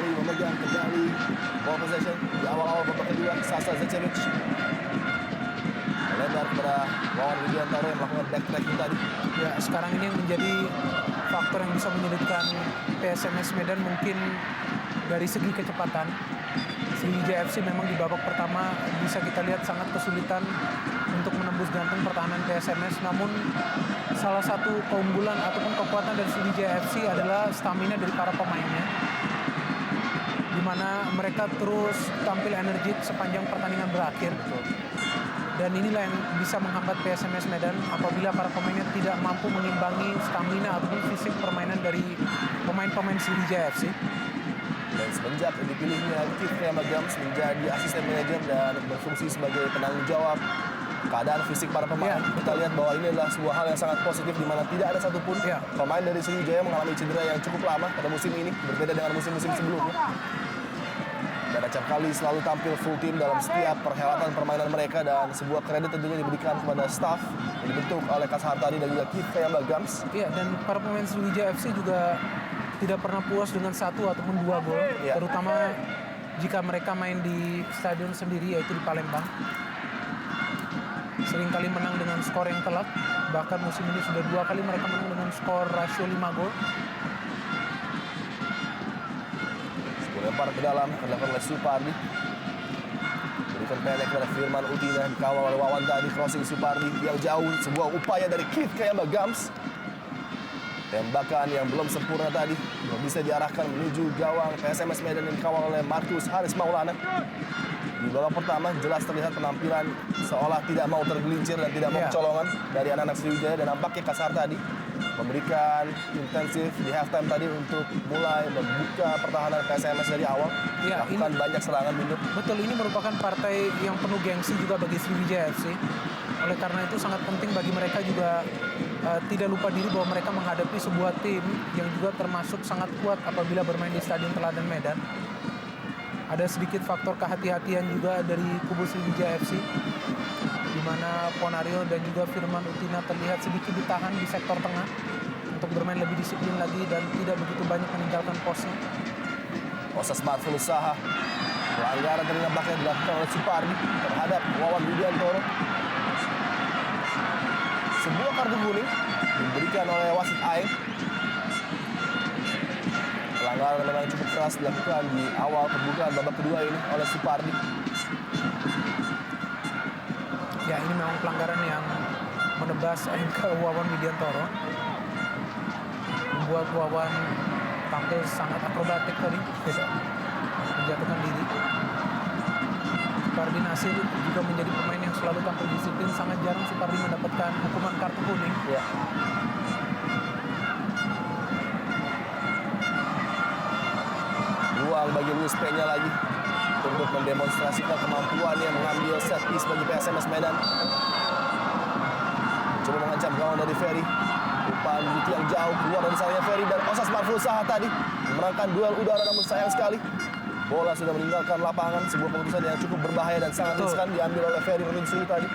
Ferry memegang kendali ball possession di awal-awal babak kedua. Sasa Zecevic melebar kepada Wawan Widiantoro yang melakukan backtracking tadi. Ya, sekarang ini yang menjadi faktor yang bisa menyulitkan PSMS Medan mungkin dari segi kecepatan. Sriwijaya FC memang di babak pertama bisa kita lihat sangat kesulitan untuk menembus jantung pertahanan PSMS, namun salah satu keunggulan ataupun kekuatan dari Sriwijaya FC adalah stamina dari para pemainnya, di mana mereka terus tampil energik sepanjang pertandingan berakhir. Dan inilah yang bisa menghambat PSMS Medan apabila para pemainnya tidak mampu mengimbangi stamina ataupun fisik permainan dari pemain-pemain Sriwijaya FC. Dan semenjak dipilihnya Keith Gams menjadi asisten manajer dan berfungsi sebagai penanggung jawab keadaan fisik para pemain, kita lihat bahwa ini adalah sebuah hal yang sangat positif di mana tidak ada satupun pemain dari Sriwijaya mengalami cedera yang cukup lama pada musim ini, berbeda dengan musim-musim sebelumnya. Dan acap kali selalu tampil full team dalam setiap perhelatan permainan mereka, dan sebuah kredit tentunya diberikan kepada staff yang dibentuk oleh Kas Hartadi dan juga Keith Gams. Iya, dan para pemain Sriwijaya FC juga tidak pernah puas dengan 1 ataupun 2 gol, terutama jika mereka main di stadion sendiri, yaitu di Palembang. Seringkali menang dengan skor yang telak, bahkan musim ini sudah 2 kali mereka menang dengan skor rasio 5 gol. Lempar ke dalam, dilakukan oleh Supardi. Berikan pendek kepada Firman Utina, dikawal oleh Wawan tadi, crossing Supardi yang jauh, sebuah upaya dari Keith Gams. Tembakan yang belum sempurna tadi, belum bisa diarahkan menuju gawang PSMS Medan yang dikawal oleh Markus Haris Maulana. Di babak pertama jelas terlihat penampilan seolah tidak mau tergelincir dan tidak mau kecolongan dari anak-anak Sriwijaya, dan nampaknya Kas Hartadi memberikan intensif di halftime tadi untuk mulai membuka pertahanan PSMS dari awal, melakukan banyak serangan mundur. Betul, ini merupakan partai yang penuh gengsi juga bagi Sriwijaya FC. Oleh karena itu sangat penting bagi mereka juga tidak lupa diri bahwa mereka menghadapi sebuah tim yang juga termasuk sangat kuat apabila bermain di Stadion Teladan Medan. Ada sedikit faktor kehati-hatian juga dari kubu Sriwijaya FC, di mana Ponario dan juga Firman Utina terlihat sedikit ditahan di sektor tengah untuk bermain lebih disiplin lagi dan tidak begitu banyak meninggalkan posnya. Osas Marvel usaha pelanggaran tadi nampaknya dilakukan oleh Supardi terhadap Wawan Widiantoro. Sebuah kartu kuning diberikan oleh wasit Aing. Pelanggaran memang cukup keras dilakukan di awal pembukaan babak kedua ini oleh Supardi. Ya, ini memang pelanggaran yang menebas ke Wawan Widiantoro, membuat Wawan tampil sangat akrobatik tadi, menjatuhkan diri. Supardi Nasir juga menjadi pemain yang selalu tampil disiplin. Sangat jarang Supardi mendapatkan hukuman kartu kuning. Ruang bagi Luis Peña lagi untuk mendemonstrasikan kemampuannya mengambil set piece bagi PSMS Medan. Coba mengancam gawang dari Ferry. Umpan yang jauh keluar dari sayangnya Ferry, dan Osas Marvel usaha tadi memenangkan duel udara, namun sayang sekali bola sudah meninggalkan lapangan. Sebuah keputusan yang cukup berbahaya dan sangat riskan diambil oleh Ferry Robinsoni tadi.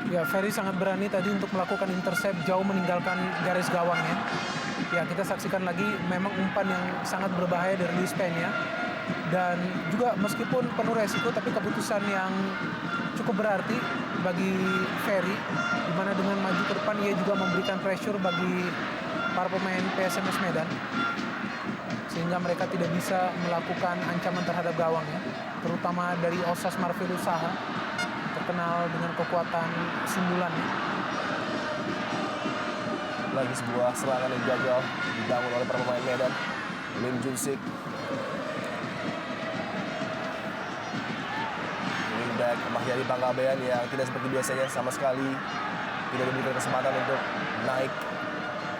Ya, Ferry sangat berani tadi untuk melakukan intercept jauh meninggalkan garis gawangnya. Ya, kita saksikan lagi memang umpan yang sangat berbahaya dari Luis Peña. Dan juga meskipun penuh resiko, tapi keputusan yang cukup berarti bagi Ferry, di mana dengan maju ke depan ia juga memberikan pressure bagi para pemain PSMS Medan, sehingga mereka tidak bisa melakukan ancaman terhadap gawangnya, terutama dari Osas Marvel usaha, terkenal dengan kekuatan sundulannya. Lagi sebuah serangan yang gagal dibangun oleh para pemain Medan. Lim Junsik, wingback Mahyadi Panggabean yang tidak seperti biasanya sama sekali tidak diberikan kesempatan untuk naik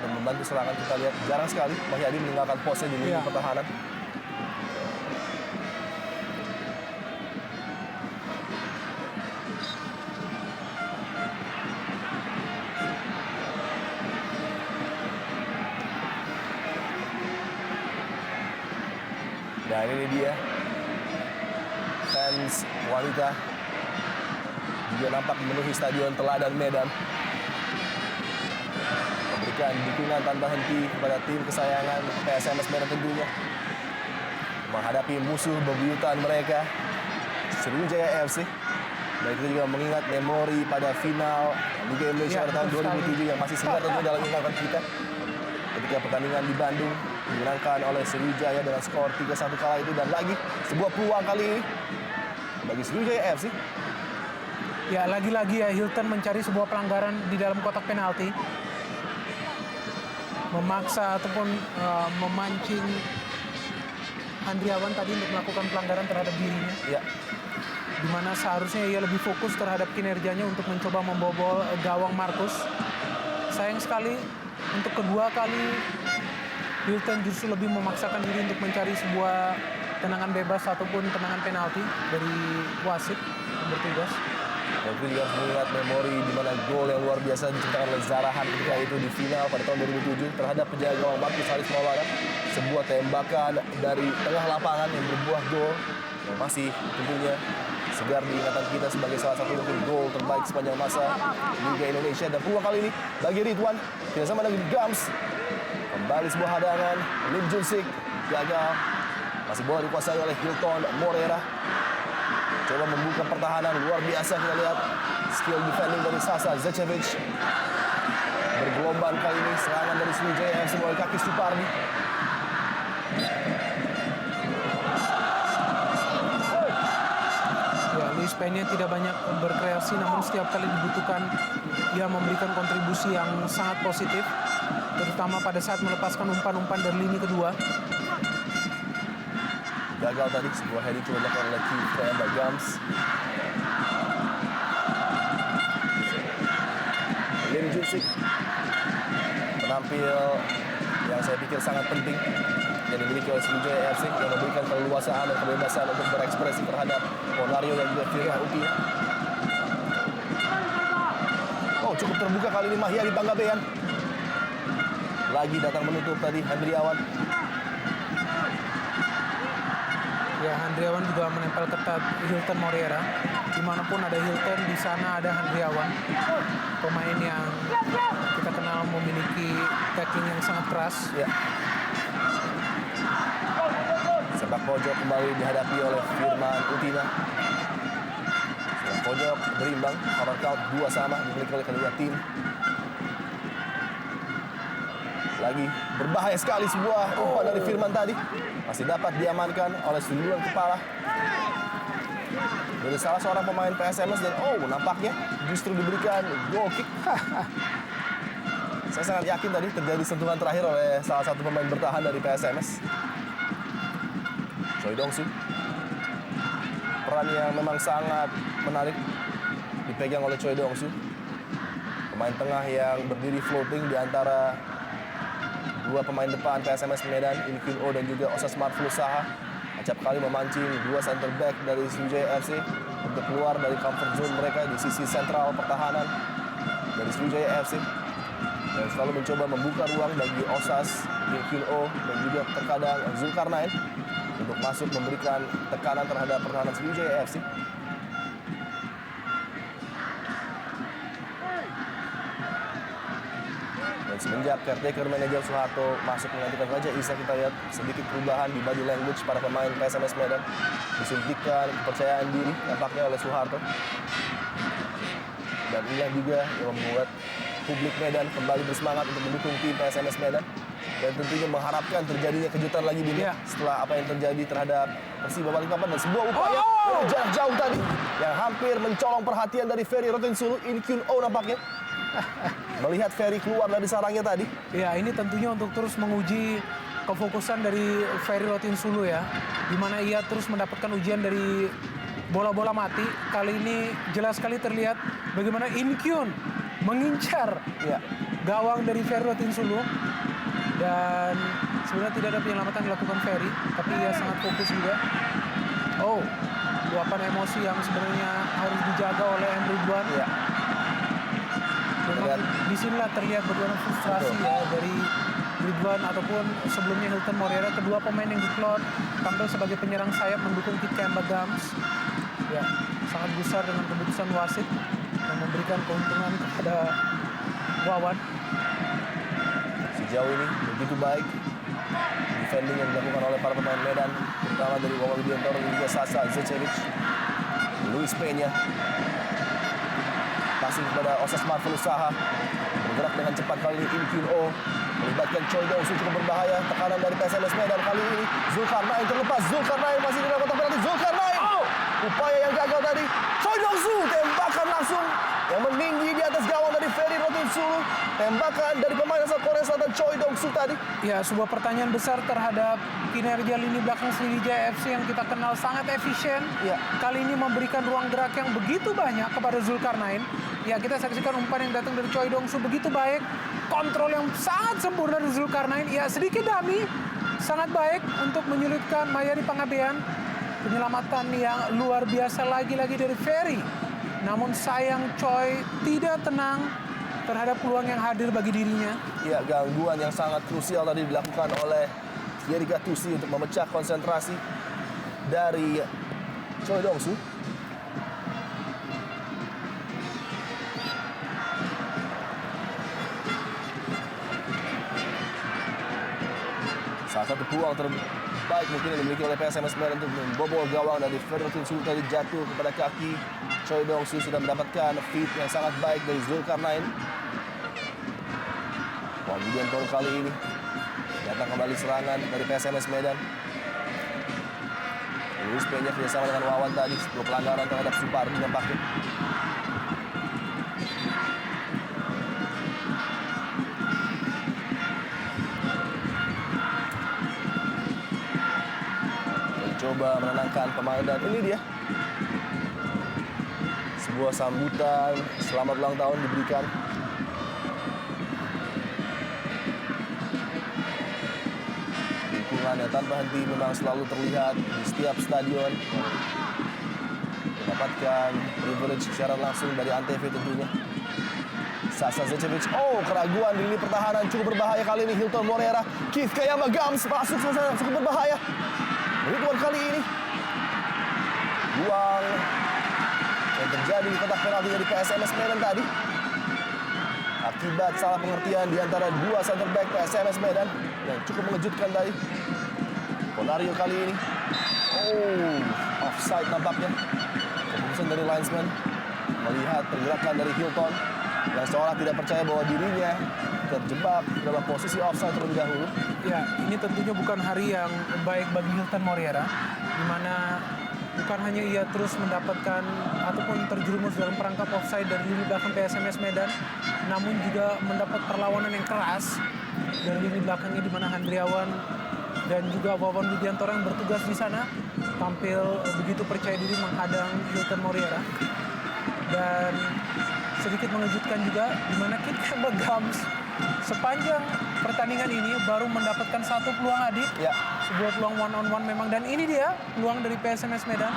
dan membantu serangan. Kita lihat jarang sekali Mahyadi meninggalkan posnya di lini pertahanan. Dan ini dia fans wanita juga nampak memenuhi Stadion Teladan Medan, memberikan dukungan tanpa henti kepada tim kesayangan PSMS Medan tentunya. menghadapi musuh bebuyutan mereka, Sriwijaya FC. Dan kita juga mengingat memori pada final Liga Indonesia pada tahun 2007 yang masih segar tentu dalam ingatan kita. Ketika pertandingan di Bandung dimenangkan oleh Sriwijaya dengan skor 3-1 kala itu, dan lagi sebuah peluang kali ini bagi Sriwijaya FC. Ya, lagi-lagi ya Hilton mencari sebuah pelanggaran di dalam kotak penalti. Memaksa ataupun memancing Andriawan tadi untuk melakukan pelanggaran terhadap dirinya. Ya, Di mana seharusnya ia lebih fokus terhadap kinerjanya untuk mencoba membobol gawang Markus. Sayang sekali untuk kedua kali Hilton justru lebih memaksakan diri untuk mencari sebuah tendangan bebas ataupun tendangan penalti dari wasit yang bertugas. dan kita juga harus mengingat memori di mana gol yang luar biasa diciptakan oleh Zarahan ketika itu di final pada tahun 2007 terhadap penjaga gawang Markus Haris Maulana. Sebuah tembakan dari tengah lapangan yang berbuah gol yang masih tentunya segar di ingatan kita sebagai salah satu gol terbaik sepanjang masa Liga Indonesia. Dan peluang kali ini bagi Ridwan tidak sama dengan Gams. Kembali sebuah hadangan, Lim Junsik gagal. Masih bola dikuasai oleh Hilton Morera. Coba membuka pertahanan luar biasa, kita lihat skill defending dari Sasa Zecevic. Bergelombang kali ini serangan dari Sriwijaya FC melalui kaki Supardi. Ya, Luis Peña tidak banyak berkreasi, namun setiap kali dibutuhkan ia memberikan kontribusi yang sangat positif, terutama pada saat melepaskan umpan-umpan dari lini kedua. Gagal tadi sebuah heading coba dilakukan oleh Kemba Gams. Lim Junsik menampil yang saya pikir sangat penting yang dimiliki oleh Sriwijaya FC, yang memberikan keleluasaan dan kebebasan untuk berekspresi terhadap Ponario dan juga Firman Utina. Oh, cukup terbuka kali ini Mahyari Panggabean. Lagi datang menutup tadi Hendriawan. Ya, Handriawan juga menempel ketat Hilton Morera. Dimanapun ada Hilton, di sana ada Handriawan. Pemain yang kita kenal memiliki tackling yang sangat keras. Ya. Sepak pojok kembali dihadapi oleh Firman Utina. Sepak pojok berimbang, cover count 2-2 dimiliki oleh kedua tim. Lagi berbahaya sekali sebuah umpan dari Firman tadi. Masih dapat diamankan oleh sundulan kepala dari salah seorang pemain PSMS, dan nampaknya justru diberikan goal kick. Saya sangat yakin tadi terjadi sentuhan terakhir oleh salah satu pemain bertahan dari PSMS, Choi Dong-soo. Peran yang memang sangat menarik dipegang oleh Choi Dong-soo, pemain tengah yang berdiri floating di antara dua pemain depan PSMS Medan, In Kyun Oh dan juga Osas Marvelous Saha. Acap kali memancing dua center back dari Sriwijaya FC untuk keluar dari comfort zone mereka di sisi sentral pertahanan dari Sriwijaya FC, dan selalu mencoba membuka ruang bagi Osas, In Kyun Oh dan juga terkadang Zulkarnain untuk masuk memberikan tekanan terhadap pertahanan Sriwijaya FC. Semenjak caretaker manajer Soeharto masuk menggantikan Raja Isa, kita lihat sedikit perubahan di body language para pemain PSMS Medan. Disuntikan kepercayaan diri nampaknya oleh Soeharto. Dan inilah juga yang membuat publik Medan kembali bersemangat untuk mendukung tim PSMS Medan. Dan tentunya mengharapkan terjadinya kejutan lagi Bimo, setelah apa yang terjadi terhadap Persiba Balikpapan, dan sebuah upaya jarak jauh tadi yang hampir mencolong perhatian dari Ferry Rotinsulu. In Kyun Oh nampaknya melihat Ferry keluar dari sarangnya tadi. Ya, ini tentunya untuk terus menguji kefokusan dari Ferry Rotinsulu ya, di mana ia terus mendapatkan ujian dari bola-bola mati. Kali ini jelas sekali terlihat bagaimana In Kyun mengincar gawang dari Ferry Rotinsulu, dan sebenarnya tidak ada penyelamatan dilakukan Ferry, tapi ia sangat fokus juga. Luapan emosi yang sebenarnya harus dijaga oleh Ridwan. Memang disinilah terlihat bagaimana frustrasi dari Ridwan ataupun sebelumnya Hilton Morera, kedua pemain yang diplot tampil sebagai penyerang sayap mendukung Kemba Gams. Ya, sangat besar dengan keputusan wasit yang memberikan keuntungan kepada Wawan. Sejauh ini begitu baik defending yang dilakukan oleh para pemain Medan, terutama dari Wawan Widiantoro dan juga Sasa Zecevic. Luis Peña passing kepada Osas Marvel usaha bergerak dengan cepat kali ini. Inkyun Oh melibatkan Choi Dong-soo, cukup berbahaya. Tekanan dari PSMS Medan kali ini. Zulkarnain terlepas. Zulkarnain masih di dalam kotak penalti. Zulkarnain, upaya yang gagal tadi. Choi Dong-soo tembakan langsung yang meninggi di atas gawang dari Ferry Rotinsulu. Tembakan dari pemain asal Korea Selatan Choi Dong-soo tadi. Ya, sebuah pertanyaan besar terhadap kinerja lini belakang Sriwijaya FC yang kita kenal sangat efisien. Ya. Kali ini memberikan ruang gerak yang begitu banyak kepada Zulkarnain. Ya, kita saksikan umpan yang datang dari Choi Dong-soo begitu baik. Kontrol yang sangat sempurna dari Zulkarnain. Ya, sedikit dummy, sangat baik untuk menyulitkan Mayani Pangabean. Penyelamatan yang luar biasa lagi-lagi dari Ferry. Namun sayang Choi tidak tenang terhadap peluang yang hadir bagi dirinya. Ya, gangguan yang sangat krusial tadi dilakukan oleh Thierry Gattuso untuk memecah konsentrasi dari Choi Dong-soo. Salah satu peluang terbaik mungkin yang dimiliki oleh PSMS Medan untuk membobol gawang dari Ferry Rotinsulu tadi jatuh kepada kaki Choi Dong-soo. Sudah mendapatkan feed yang sangat baik dari Zulkarnain. Wawan Widiantoro kali ini datang kembali serangan dari PSMS Medan. Luis Peña kerjasama dengan Wawan tadi. Sebuah pelanggaran terhadap Supardi nampaknya. Mencoba menenangkan pemain dan ini dia. Sebuah sambutan selamat ulang tahun diberikan. Lingkungan yang tanpa henti memang selalu terlihat di setiap stadion. Mendapatkan privilege secara langsung dari Antv tentunya. Sasa Zecevic, keraguan di lini pertahanan cukup berbahaya kali ini. Hilton Moreira, Keith Kayama Gams masuk cukup berbahaya. Ridwan kali ini buang yang terjadi di kotak penalti dari PSMS Medan tadi akibat salah pengertian di antara dua center back PSMS Medan yang cukup mengejutkan tadi. Ponario kali ini offside nampaknya. Keputusan dari linesman melihat pergerakan dari Hilton yang seolah tidak percaya bahwa dirinya terjebak dalam posisi offside terlebih dahulu. Ya, ini tentunya bukan hari yang baik bagi Hilton Moreira, di mana bukan hanya ia terus mendapatkan ataupun terjerumus dalam perangkap offside dari lini belakang PSMS Medan, namun juga mendapat perlawanan yang keras dari lini belakangnya, di mana Handriawan dan juga Wawan Widiantoro yang bertugas di sana tampil begitu percaya diri menghadang Hilton Moreira. Dan sedikit mengejutkan juga di mana Keith Kayama Gams sepanjang pertandingan ini baru mendapatkan satu peluang Adi. Ya. Sebuah peluang one on one memang, dan ini dia peluang dari PSMS Medan.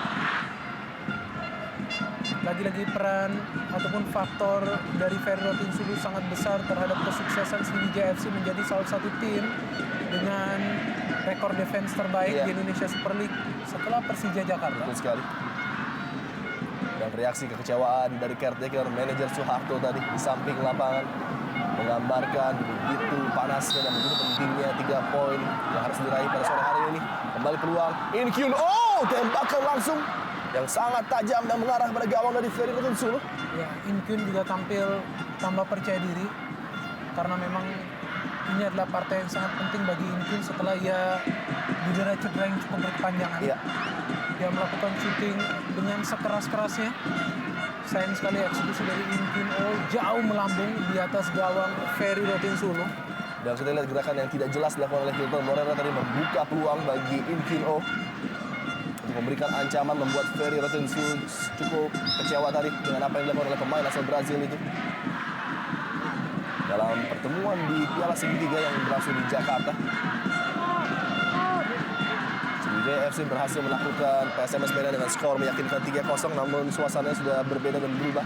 Lagi-lagi peran ataupun faktor dari Ferry Rotinsulu sangat besar terhadap kesuksesan Sriwijaya FC menjadi salah satu tim dengan rekor defense terbaik di Indonesia Super League setelah Persija Jakarta. Betul sekali. Dan reaksi kekecewaan dari caretaker manajer Soeharto tadi di samping lapangan menggambarkan begitu panasnya dan begitu pentingnya 3 poin yang harus diraih pada sore hari ini. Kembali peluang, Inkyun, tembakan langsung yang sangat tajam dan mengarah pada gawang dari Ferry Rotinsulu. Ya, Inkyun juga tampil tambah percaya diri karena memang ini adalah partai yang sangat penting bagi Inkyun setelah ia didera cedera yang cukup berkepanjangan. Iya. Dia melakukan shooting dengan sekeras-kerasnya. Sayang sekali eksekusi dari Inkyun jauh melambung di atas gawang Ferry Rotinsulu. Dan kita lihat gerakan yang tidak jelas dilakukan oleh Hilton Moreira tadi membuka peluang bagi Inkyun untuk memberikan ancaman, membuat Ferry Rotinsulu cukup kecewa tadi dengan apa yang dilakukan oleh pemain asal Brazil itu. Dalam pertemuan di Piala Segitiga yang berlangsung di Jakarta, Sriwijaya FC berhasil menaklukkan PSMS Medan dengan skor meyakinkan 3-0, namun suasananya sudah berbeda dan berubah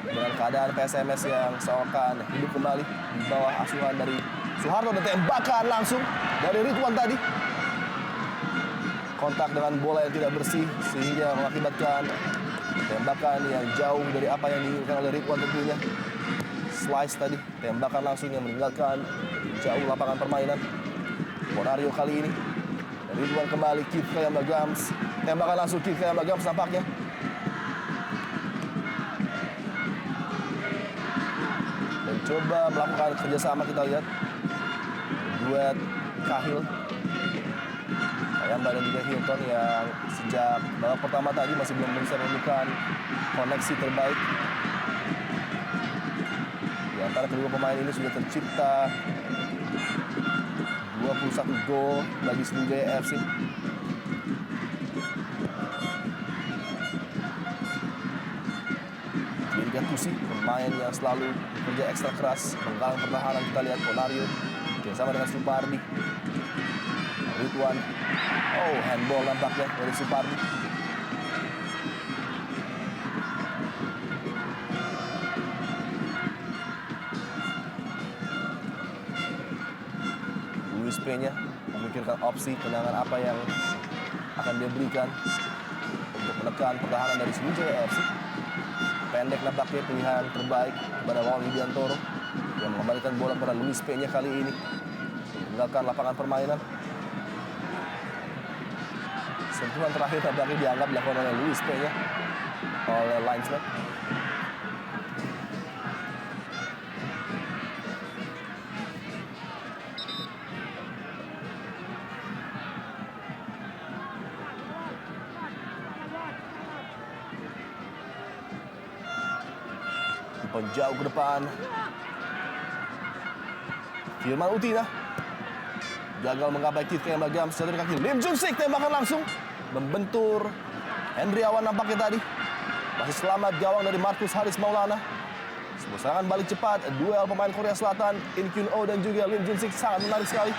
dengan keadaan PSMS yang seakan hidup kembali di bawah asuhan dari Soeharto, dan tembakan langsung dari Ridwan tadi. Kontak dengan bola yang tidak bersih sehingga mengakibatkan tembakan yang jauh dari apa yang diinginkan oleh Ridwan tentunya. Slice tadi, tembakan langsung yang meninggalkan jauh lapangan permainan. Bonario kali ini. Ridwan kembali, Keith Kayamba-Gams. Tembakan langsung Keith Kayamba-Gams nampaknya. Mencoba melakukan kerjasama, kita lihat. Duet Cahill. Kayamba dan juga Hilton yang sejak babak pertama tadi masih belum bisa menemukan koneksi terbaik. Di antara kedua pemain ini sudah tercipta 21 gol bagi Sriwijaya FC. Thierry Gattuso, pemain yang selalu bekerja ekstra keras menggalang pertahanan. Kita lihat Bonario bersama dengan Supardi. Ridwan, oh handball nampaknya dari Supardi. Luis Peña memikirkan opsi tendangan apa yang akan dia berikan untuk menekan pertahanan dari Sriwijaya FC. Pendek nampaknya pilihan terbaik kepada Wawan Widiantoro yang mengembalikan bola kepada Luis Peña kali ini, meninggalkan lapangan permainan. Sentuhan terakhir nampaknya dianggap dilakukan oleh Luis Peña oleh linesman. Jauh ke depan. Firman Utina gagal menggapai Keith Kayamba-Gams. Jatuh di kaki Lim Junsik, tembakan langsung membentur Hendriawan nampaknya tadi. Masih selamat gawang dari Marcus Haris Maulana. Sebuah serangan balik cepat, duel pemain Korea Selatan In Kyun Oh dan juga Lim Junsik sangat menarik sekali.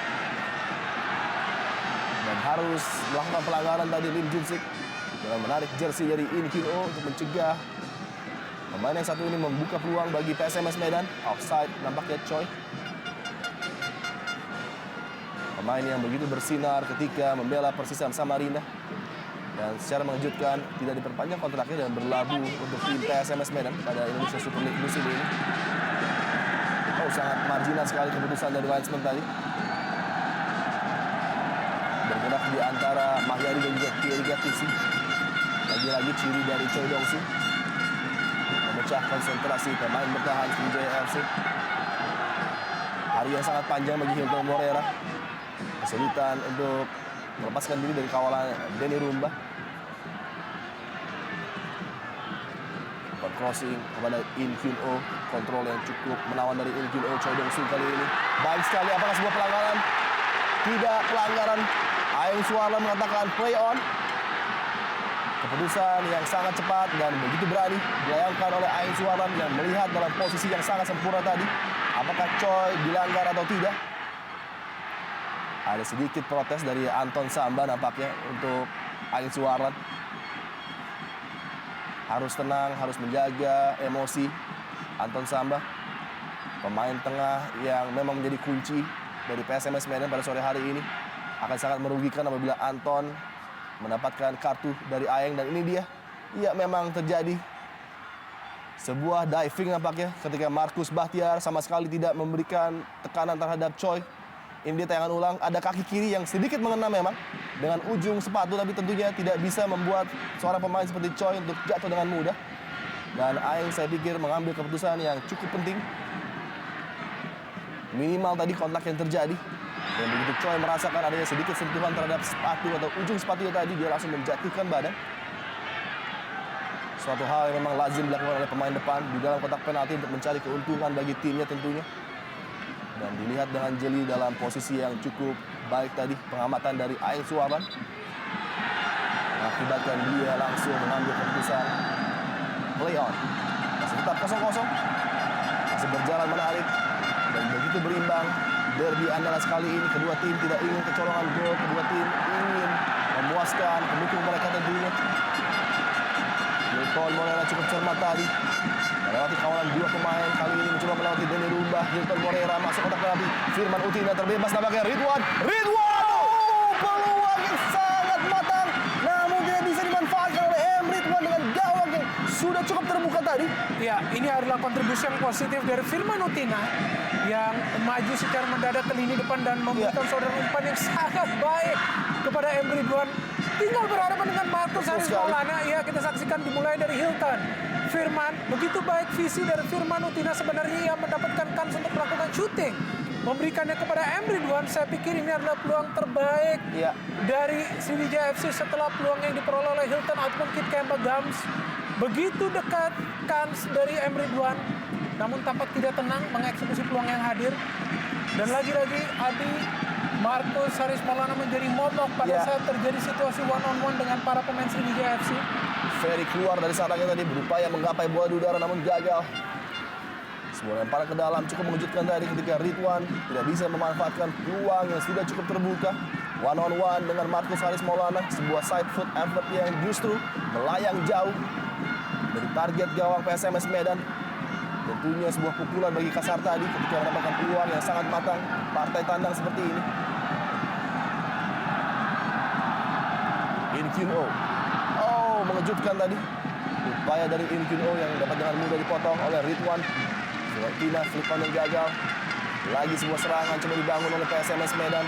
Dan harus melakukan pelanggaran tadi Lim Junsik dengan menarik jersey dari In Kyun Oh untuk mencegah pemain yang satu ini membuka peluang bagi PSMS Medan. Offside nampaknya Choi. Pemain yang begitu bersinar ketika membela Persisam Samarinda. Dan secara mengejutkan tidak diperpanjang kontraknya dan berlabuh untuk tim PSMS Medan pada Indonesia Super League musim ini. Oh, sangat marginal sekali keputusan dari linesman tadi. Bergerak di antara Mahyari dan juga Thierry Gattuso. Lagi-lagi ciri dari Choi Dong-soo. Memecah konsentrasi pemain bertahan Sriwijaya FC. Hari yang sangat panjang bagi Hilton Morera. Kesulitan untuk melepaskan diri dari kawalan Denny Rumba. Crossing kepada In Kyun Oh. Kontrol yang cukup menawan dari In Kyun Oh. Choi Dong-soo kali ini baik sekali. Apakah sebuah pelanggaran? Tidak pelanggaran. Aeng Suarlan mengatakan play on. Keputusan yang sangat cepat dan begitu berani dilayangkan oleh Aeng Suarlan yang melihat dalam posisi yang sangat sempurna tadi. Apakah Choi dilanggar atau tidak? Ada sedikit protes dari Anton Samba nampaknya untuk Aeng Suarlan. Harus tenang, harus menjaga emosi Anton Samba. Pemain tengah yang memang menjadi kunci dari PSMS Medan pada sore hari ini. Akan sangat merugikan apabila Anton mendapatkan kartu dari Aeng, dan ini dia. Ya, memang terjadi sebuah diving nampaknya ketika Marcus Bahtiar sama sekali tidak memberikan tekanan terhadap Choi. Ini dia tayangan ulang, ada kaki kiri yang sedikit mengena memang dengan ujung sepatu, tapi tentunya tidak bisa membuat seorang pemain seperti Choi untuk jatuh dengan mudah. Dan Aeng saya pikir mengambil keputusan yang cukup penting. Minimal tadi kontak yang terjadi. Dan begitu Choi merasakan adanya sedikit sentuhan terhadap sepatu atau ujung sepatunya tadi, dia langsung menjatuhkan badan. Suatu hal yang memang lazim dilakukan oleh pemain depan di dalam kotak penalti untuk mencari keuntungan bagi timnya tentunya. Dan dilihat dengan jeli dalam posisi yang cukup baik tadi, pengamatan dari Aeng Suarlan. Mengakibatkan dia langsung mengambil keputusan play on. Masih tetap 0-0. Masih berjalan menarik dan begitu berimbang. Derby andalan sekali ini, kedua tim tidak ingin kecolongan gol, kedua tim ingin memuaskan pendukung mereka tentunya. Hilton Morera cukup cermat tadi, melewati kawalan dua pemain, kali ini mencoba melewati Denny Rumba. Hilton Morera masuk kotak penalti, Firman Utina terbebas nampaknya Ridwan, oh, peluang yang sangat matang, namun tidak bisa dimanfaatkan oleh Ridwan dengan gawang yang sudah cukup terbuka tadi. tadi. Ya, ini adalah kontribusi yang positif dari Firman Utina yang maju secara mendadak ke lini depan dan memberikan saudara umpan yang sangat baik kepada M. Ridwan. Tinggal berhadapan dengan Marcus Haris Maulana. Ya, kita saksikan dimulai dari Hilton. Firman, begitu baik visi dari Firman Utina, sebenarnya ia mendapatkan kans untuk melakukan shooting. Memberikannya kepada M. Ridwan, saya pikir ini adalah peluang terbaik dari Sriwijaya FC setelah peluang yang diperoleh oleh Hilton ataupun Kit Kemba Gams. Begitu dekat kans dari M. Ridwan, namun tampak tidak tenang mengeksekusi peluang yang hadir. Dan lagi-lagi Adi Marcus Haris Maulana menjadi momok pada saat terjadi situasi one-on-one dengan para pemain Sriwijaya FC. Ferry keluar dari sarangnya tadi, berupaya menggapai bola di udara namun gagal. Sebuah lemparan ke dalam cukup mengejutkan tadi ketika Ridwan tidak bisa memanfaatkan peluang yang sudah cukup terbuka. One-on-one dengan Marcus Haris Maulana, sebuah side foot effort yang justru melayang jauh dari target gawang PSMS Medan. Tentunya sebuah pukulan bagi Kasar tadi ketika mendapatkan peluang yang sangat matang partai tandang seperti ini. Inkyun-oh. Oh, mengejutkan tadi. Upaya dari Inkyun-oh yang dapat dengan mudah dipotong oleh Ridwan. Tina flipan yang gagal. Lagi sebuah serangan coba dibangun oleh PSMS Medan.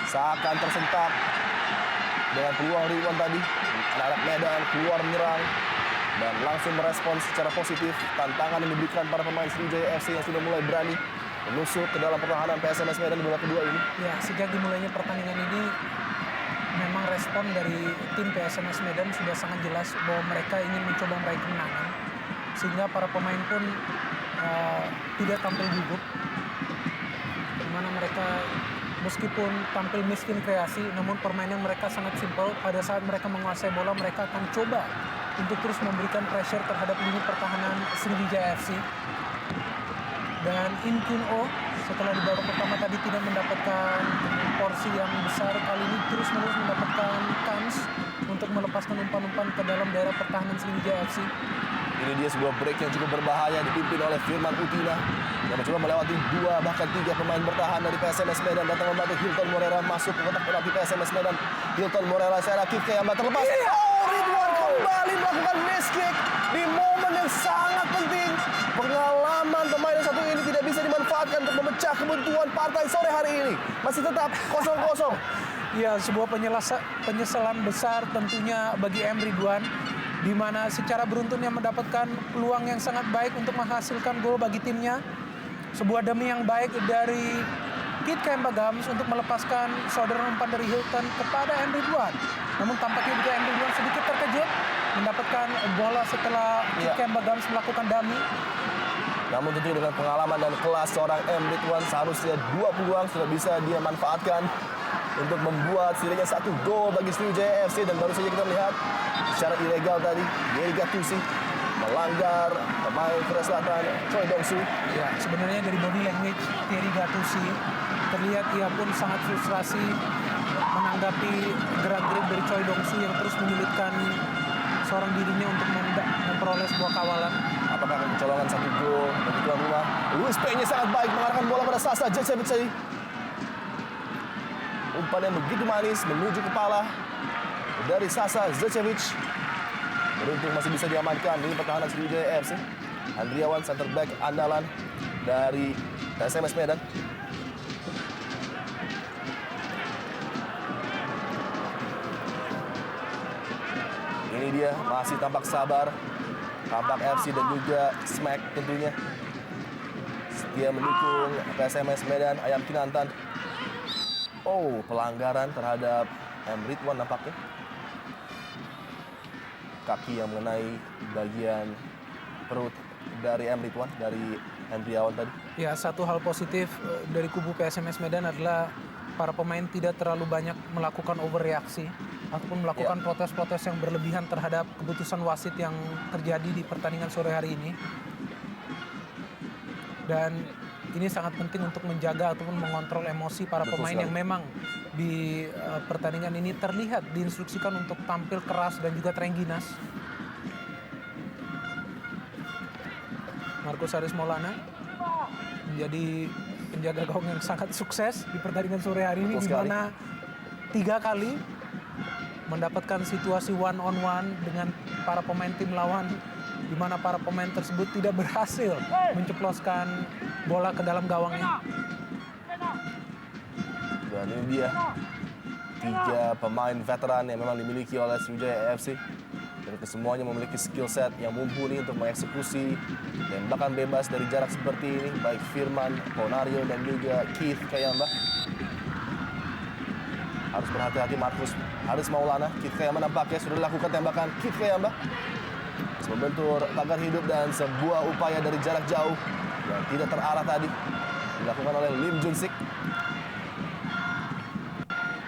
Seakan tersentak dengan peluang Ridwan tadi. Anak-anak Medan keluar menyerang dan langsung merespons secara positif tantangan yang diberikan para pemain Sriwijaya FC yang sudah mulai berani menusuk ke dalam pertahanan PSMS Medan di babak kedua ini. Ya, sejak dimulainya pertandingan ini memang respon dari tim PSMS Medan sudah sangat jelas bahwa mereka ingin mencoba meraih kemenangan, sehingga para pemain pun tidak tampil gugup, di mana mereka meskipun tampil miskin kreasi, namun permainan mereka sangat simpel. Pada saat mereka menguasai bola, mereka akan coba untuk terus memberikan pressure terhadap lini pertahanan Sriwijaya FC. Dan Inkyun-oh setelah di babak pertama tadi tidak mendapatkan porsi yang besar, kali ini terus-menerus mendapatkan kans untuk melepaskan umpan-umpan ke dalam daerah pertahanan Sriwijaya FC. Ini dia sebuah break yang cukup berbahaya dipimpin oleh Firman Utina yang mencoba melewati 2 bahkan 3 pemain bertahan dari PSMS Medan, datang membantu Hilton Morera masuk ke kotak penalti PSMS Medan. Hilton Morera saya rakit kayak terlepas. Oh, Ridwan kembali melakukan miss kick di momen yang sangat penting. Pengalaman pemain yang satu ini tidak bisa dimanfaatkan untuk memecah kebuntuan partai sore hari ini. Masih tetap 0-0. Ya, sebuah penyesalan besar tentunya bagi M. Ridwan, di mana secara beruntunnya mendapatkan peluang yang sangat baik untuk menghasilkan gol bagi timnya. Sebuah demi yang baik dari Kit Kemba Gams untuk melepaskan saudara umpan dari Hilton kepada M. Ridwan. Namun tampaknya juga M. Ridwan sedikit terkejut mendapatkan bola setelah Kit Kemba Gams melakukan dummy. Namun tentunya dengan pengalaman dan kelas seorang M. Ridwan, seharusnya 2 peluang sudah bisa dia manfaatkan untuk membuat setidaknya 1 gol bagi Sriwijaya FC. Dan baru saja kita melihat secara ilegal tadi Thierry Gattuso melanggar pemain Korea Selatan Choi Dong-soo. Ya, sebenarnya dari body language Thierry Gattuso terlihat ia pun sangat frustrasi menanggapi gerak-gerik dari Choi Dong-soo yang terus menyulitkan seorang dirinya untuk memperoleh sebuah kawalan. Apakah akan kecolongan 1 gol bagi tuan rumah? Luis Peña sangat baik mengarahkan bola pada Sasa Jecevic tadi. Umpan yang begitu manis menuju kepala dari Sasa Zecevic. Beruntung masih bisa diamankan di pertahanan Sriwijaya FC. Andriawan center back andalan dari PSMS Medan. Ini dia masih tampak sabar, tampak FC dan juga Smack tentunya setia mendukung PSMS Medan Ayam Kinantan. Oh, pelanggaran terhadap M. Ridwan nampaknya. Kaki yang mengenai bagian perut dari M. Ridwan, dari Andriawan tadi. Ya, satu hal positif dari kubu PSMS Medan adalah para pemain tidak terlalu banyak melakukan overreaksi ataupun melakukan protes-protes yang berlebihan terhadap keputusan wasit yang terjadi di pertandingan sore hari ini. Dan ini sangat penting untuk menjaga ataupun mengontrol emosi para pemain yang memang di pertandingan ini terlihat diinstruksikan untuk tampil keras dan juga terengginas. Marcus Haris Maulana menjadi penjaga gawang yang sangat sukses di pertandingan sore hari ini, di mana 3 kali mendapatkan situasi one on one dengan para pemain tim lawan, di mana para pemain tersebut tidak berhasil menceploskan bola ke dalam gawangnya. Dan ini dia 3 pemain veteran yang memang dimiliki oleh Sriwijaya FC. Dan kesemuanya memiliki skill set yang mumpuni untuk mengeksekusi tembakan bebas dari jarak seperti ini. Baik Firman, Ponario, dan juga Keith Kayamba. Harus berhati-hati Marcus Haris Maulana. Keith Kayamba nampaknya sudah dilakukan tembakan. Keith Kayamba membentur pagar hidup dan sebuah upaya dari jarak jauh yang tidak terarah tadi dilakukan oleh Lim Junsik.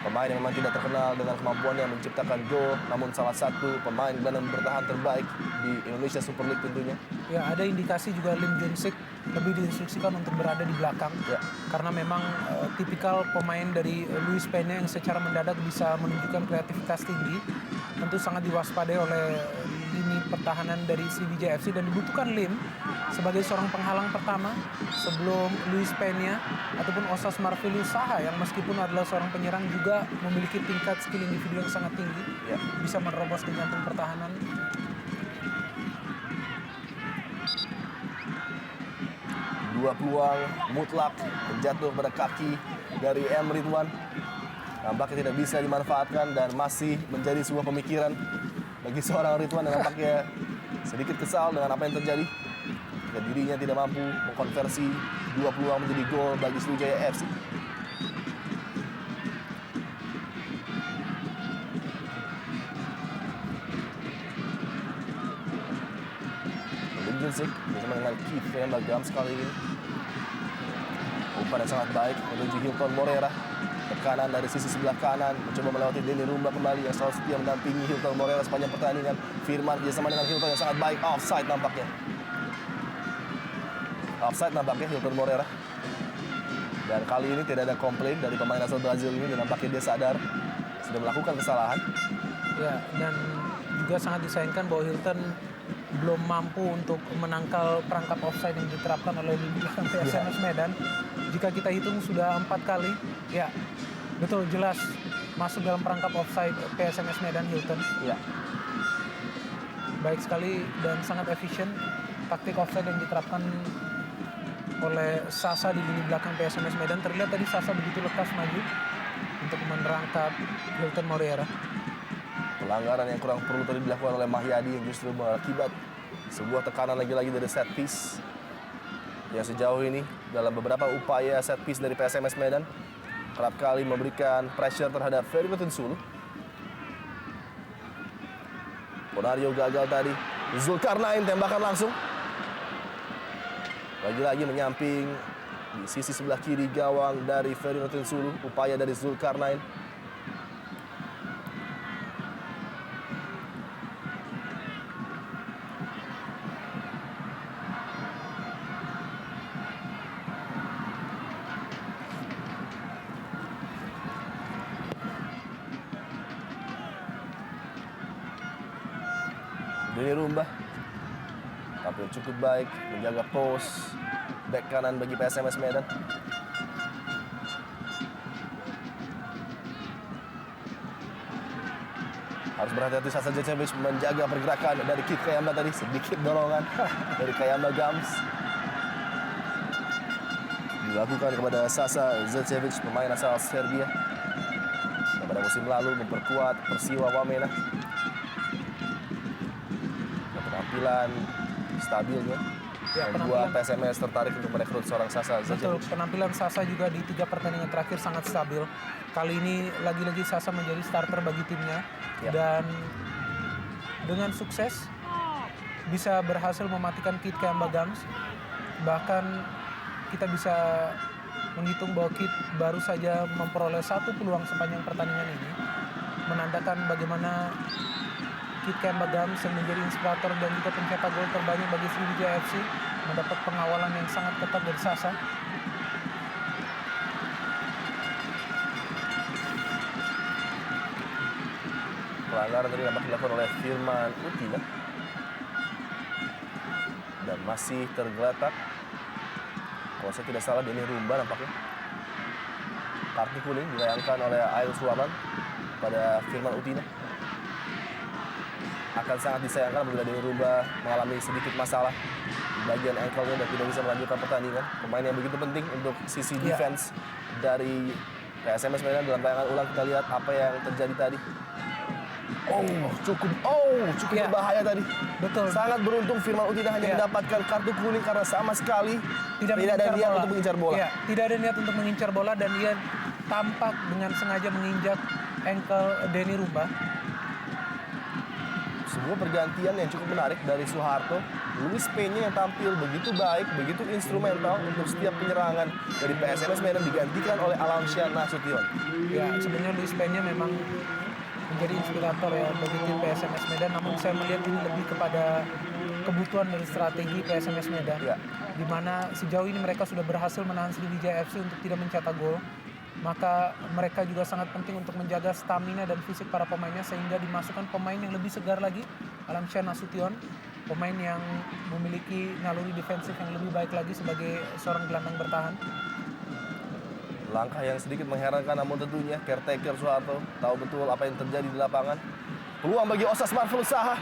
Pemain yang memang tidak terkenal dengan kemampuannya menciptakan gol, namun salah satu pemain gelandang bertahan terbaik di Indonesia Super League tentunya. Ya, ada indikasi juga Lim Junsik lebih diinstruksikan untuk berada di belakang. Ya. Karena memang tipikal pemain dari Luis Peña yang secara mendadak bisa menunjukkan kreativitas tinggi. Tentu sangat diwaspadai oleh lini pertahanan dari Sriwijaya FC dan dibutuhkan Lim sebagai seorang penghalang pertama sebelum Luis Peña ataupun Osas Marvelius Saha yang meskipun adalah seorang penyerang juga memiliki tingkat skill individu yang sangat tinggi. Ya. Bisa menerobos ke jantung pertahanan. Dua peluang mutlak menjatuh pada kaki dari M. Ridwan. Nampaknya tidak bisa dimanfaatkan dan masih menjadi sebuah pemikiran bagi seorang Ridwan yang nampaknya sedikit kesal dengan apa yang terjadi. Dan dirinya tidak mampu mengkonversi 2 peluang menjadi gol bagi Sriwijaya FC. Lim Junsik bersama dengan Keith Kayamba Gams kali ini. Umpan yang sangat baik menuju Hilton Morera. Tekanan dari sisi sebelah kanan, mencoba melewati Denny Rumba kembali yang selalu setia mendampingi Hilton Morera sepanjang pertandingan. Firman bersama dengan Hilton yang sangat baik, offside nampaknya. Offside nampaknya Hilton Morera. Dan kali ini tidak ada komplain dari pemain asal Brazil ini, dan nampaknya dia sadar sudah melakukan kesalahan. Ya, dan juga sangat disayangkan bahwa Hilton belum mampu untuk menangkal perangkap offside yang diterapkan oleh lini belakang PSMS Medan. Jika kita hitung sudah 4 kali, ya betul jelas masuk dalam perangkap offside PSMS Medan Hilton. Ya. Baik sekali dan sangat efisien taktik offside yang diterapkan oleh Sasa di lini belakang PSMS Medan. Terlihat tadi Sasa begitu lekas maju untuk menerangkap Hilton Morera. Pelanggaran yang kurang perlu tadi dilakukan oleh Mahyadi yang justru berakibat sebuah tekanan lagi-lagi dari set piece. Yang sejauh ini dalam beberapa upaya set piece dari PSMS Medan kerap kali memberikan pressure terhadap Ferry Sulu. Ponario gagal tadi. Zulkarnain tembakan langsung. Lagi-lagi menyamping di sisi sebelah kiri gawang dari Ferry Sulu. Upaya dari Zulkarnain. Denny Rumba tampil cukup baik menjaga pos back kanan bagi PSMS Medan. Harus berhati-hati Sasa Zecevic menjaga pergerakan dari Keith Kayamba tadi. Sedikit dorongan dari Kayamba Gams dilakukan kepada Sasa Zecevic, pemain asal Serbia yang pada musim lalu memperkuat Persiwa Wamena. Penampilan stabilnya membuat PSMS tertarik untuk merekrut seorang Sasa Betul, Zecevic. penampilan Sasa juga di 3 pertandingan terakhir sangat stabil. Kali ini lagi-lagi Sasa menjadi starter bagi timnya. Ya. Dan dengan sukses bisa berhasil mematikan Keith Kayamba Gams. Bahkan kita bisa menghitung bahwa Keith baru saja memperoleh 1 peluang sepanjang pertandingan ini. Menandakan bagaimana Keith Kayamba Gams yang menjadi inspirator dan juga pencetak gol terbanyak bagi Sriwijaya FC mendapat pengawalan yang sangat ketat dari Sasa. Pelanggaran tadi dapat dilakukan oleh Firman Utina dan masih tergeletak. Kalau saya tidak salah Denny Rumba nampaknya. Kartu kuning dilayangkan oleh Ail Suaman pada Firman Utina. akan sangat disayangkan apabila Denny Rumba mengalami sedikit masalah di bagian ankle-nya dan tidak bisa melanjutkan pertandingan. Pemain yang begitu penting untuk sisi defense dari PSMS Medan. Dalam tayangan ulang kita lihat apa yang terjadi tadi. Cukup berbahaya tadi. Betul. Sangat beruntung Firman Utina hanya mendapatkan kartu kuning karena sama sekali tidak ada niat untuk mengincar bola. Iya, tidak ada niat untuk mengincar bola dan dia tampak dengan sengaja menginjak ankle Denny Rumba. Sebuah pergantian yang cukup menarik dari Soeharto. Luis Peña yang tampil begitu baik, begitu instrumental untuk setiap penyerangan dari PSMS Medan digantikan oleh Alamsyah Nasution. Ya, sebenarnya Luis Peña memang menjadi inspirator ya bagi tim PSMS Medan, namun saya melihat ini lebih kepada kebutuhan dari strategi PSMS Medan, di mana sejauh ini mereka sudah berhasil menahan Sriwijaya FC untuk tidak mencetak gol. Maka mereka juga sangat penting untuk menjaga stamina dan fisik para pemainnya sehingga dimasukkan pemain yang lebih segar lagi, Alamsyah Nasution, pemain yang memiliki naluri defensif yang lebih baik lagi sebagai seorang gelandang bertahan. Langkah yang sedikit mengherankan namun tentunya caretaker Soeharto tahu betul apa yang terjadi di lapangan. Peluang bagi Osas Marvelus Saha.